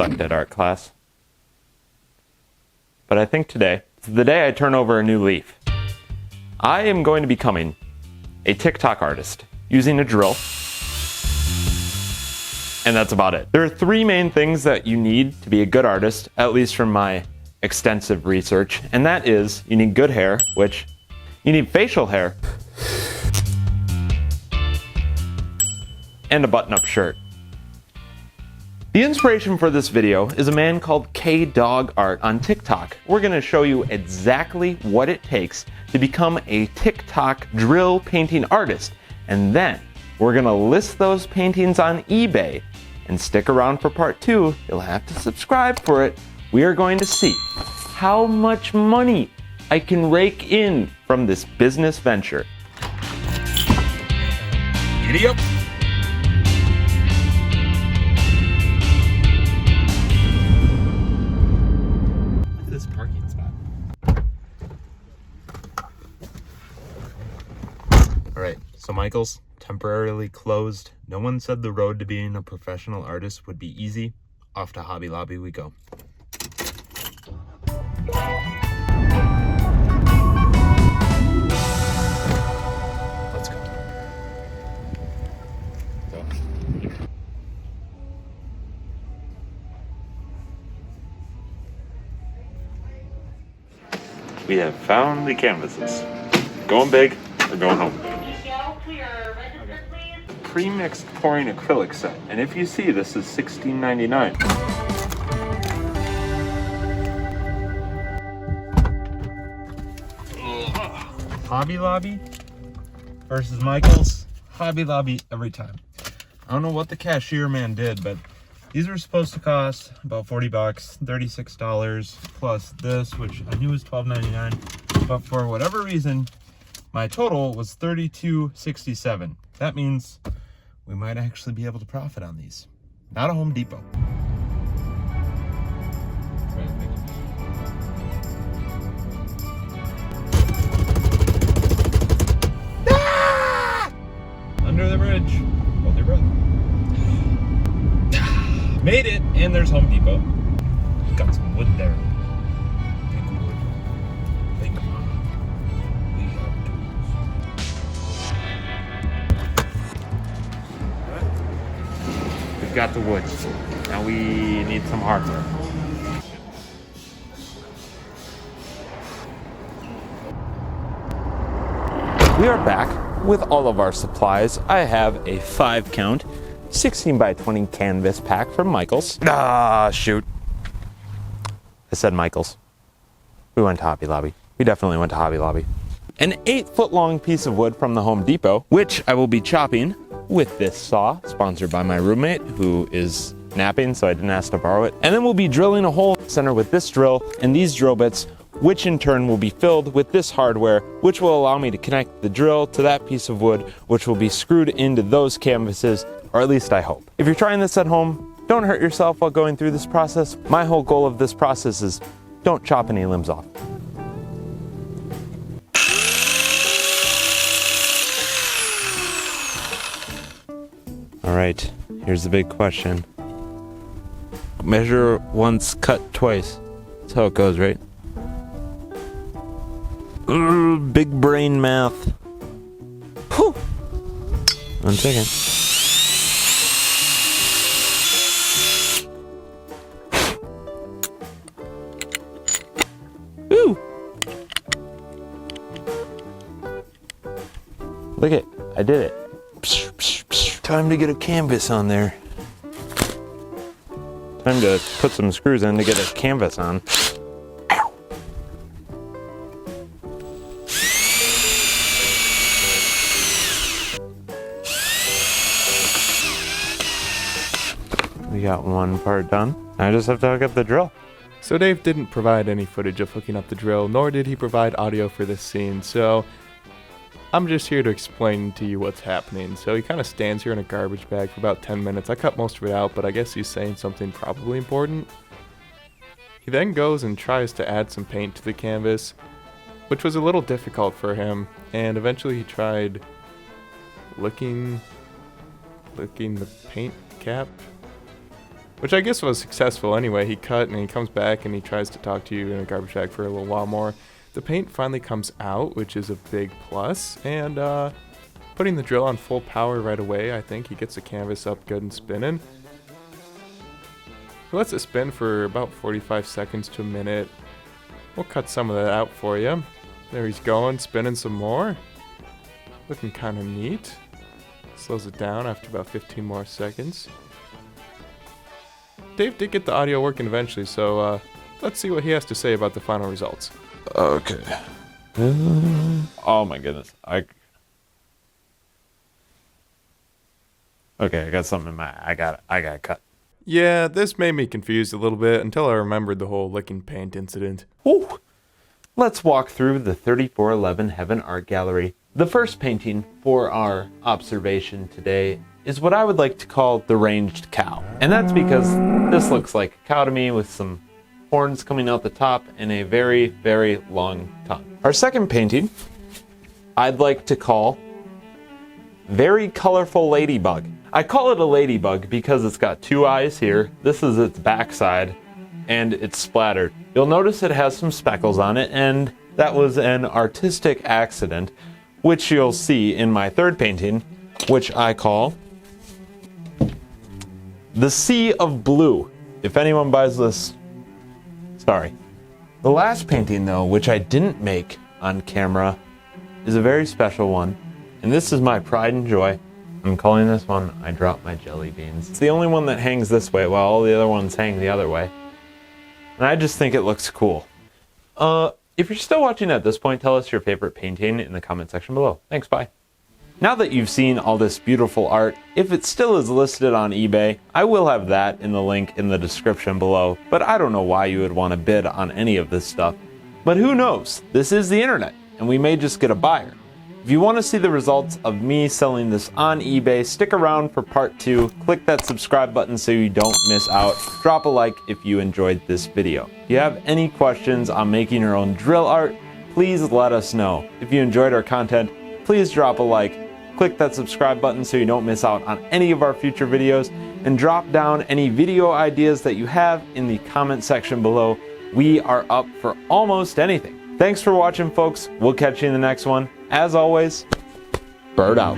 sucked at art class. But I think today is the day I turn over a new leaf. I am going to be becoming a TikTok artist using a drill. And that's about it. There are three main things that you need to be a good artist, at least from my extensive research. And that is, you need good hair, which you need facial hair, and a button-up shirt. The inspiration for this video is a man called kdogart on TikTok. We're gonna show you exactly what it takes to become a TikTok drill painting artist. And then we're gonna list those paintings on eBay. And stick around for part 2, you'll have to subscribe for it. We are going to see how much money I can rake in from this business venture. Giddy up. Look at this parking spot. All right, so Michael's temporarily closed. No one said the road to being a professional artist would be easy. Off to Hobby Lobby we go. Let's go. We have found the canvases. Going big or going home. Pre-mixed pouring acrylic set, and if you see, this is $16.99. Hobby Lobby versus Michael's. Hobby Lobby every time. I don't know what the cashier man did, but these were supposed to cost about 40 bucks, $36 plus this, which I knew was $12.99, but for whatever reason, my total was $32.67. That means we might actually be able to profit on these. Not a Home Depot. Ah! Under the bridge. Hold your breath. Made it, and there's Home Depot. Got some wood there. Big wood. Big mama. We have tools. We've got the wood. Now we need some hardware. We are back with all of our supplies. I have a 5-count 16 by 20 canvas pack from Michael's. Ah, shoot. I said Michael's. We went to Hobby Lobby. We definitely went to Hobby Lobby. An 8-foot long piece of wood from the Home Depot, which I will be chopping with this saw, sponsored by my roommate, who is napping, so I didn't ask to borrow it. And then we'll be drilling a hole in the center with this drill and these drill bits, which in turn will be filled with this hardware, which will allow me to connect the drill to that piece of wood, which will be screwed into those canvases, or at least I hope. If you're trying this at home, don't hurt yourself while going through this process. My whole goal of this process is don't chop any limbs off. All right, here's the big question. Measure once, cut twice. That's how it goes, right? Big brain math. Whew. 1 second. Ooh. Look it, I did it. Time to get a canvas on there. Time to put some screws in to get a canvas on. Ow. We got one part done. I just have to hook up the drill. So Dave didn't provide any footage of hooking up the drill, nor did he provide audio for this scene, so I'm just here to explain to you what's happening. So he kind of stands here in a garbage bag for about 10 minutes. I cut most of it out, but I guess he's saying something probably important. He then goes and tries to add some paint to the canvas, which was a little difficult for him, and eventually he tried licking the paint cap. which I guess was successful anyway. He cut and he comes back and he tries to talk to you in a garbage bag for a little while more. The paint finally comes out, which is a big plus, and putting the drill on full power right away, I think he gets the canvas up good and spinning. He lets it spin for about 45 seconds to a minute. We'll cut some of that out for you. There he's going, spinning some more. Looking kind of neat. Slows it down after about 15 more seconds. Dave did get the audio working eventually, so let's see what he has to say about the final results. Okay. Oh my goodness. Okay, I got something in my eye. I got cut. Yeah, this made me confused a little bit until I remembered the whole licking paint incident. Woo. Let's walk through the 3411 Heaven Art Gallery. The first painting for our observation today is what I would like to call the ranged cow. And that's because this looks like a cow to me with some horns coming out the top and a very, very long tongue. Our second painting I'd like to call Very Colorful Ladybug. I call it a ladybug because it's got two eyes here. This is its backside and it's splattered. You'll notice it has some speckles on it, and that was an artistic accident, which you'll see in my third painting, which I call The Sea of Blue. If anyone buys this, sorry. The last painting though, which I didn't make on camera, is a very special one, and this is my pride and joy. I'm calling this one I Dropped My Jelly Beans. It's the only one that hangs this way while all the other ones hang the other way. And I just think it looks cool. If you're still watching at this point, tell us your favorite painting in the comment section below. Thanks, bye. Now that you've seen all this beautiful art, if it still is listed on eBay, I will have that in the link in the description below, but I don't know why you would want to bid on any of this stuff. But who knows? This is the internet, and we may just get a buyer. If you want to see the results of me selling this on eBay, stick around for part 2. Click that subscribe button so you don't miss out. Drop a like if you enjoyed this video. If you have any questions on making your own drill art, please let us know. If you enjoyed our content, please drop a like. Click that subscribe button so you don't miss out on any of our future videos, and drop down any video ideas that you have in the comment section below. We are up for almost anything. Thanks for watching, folks. We'll catch you in the next one. As always, bird out.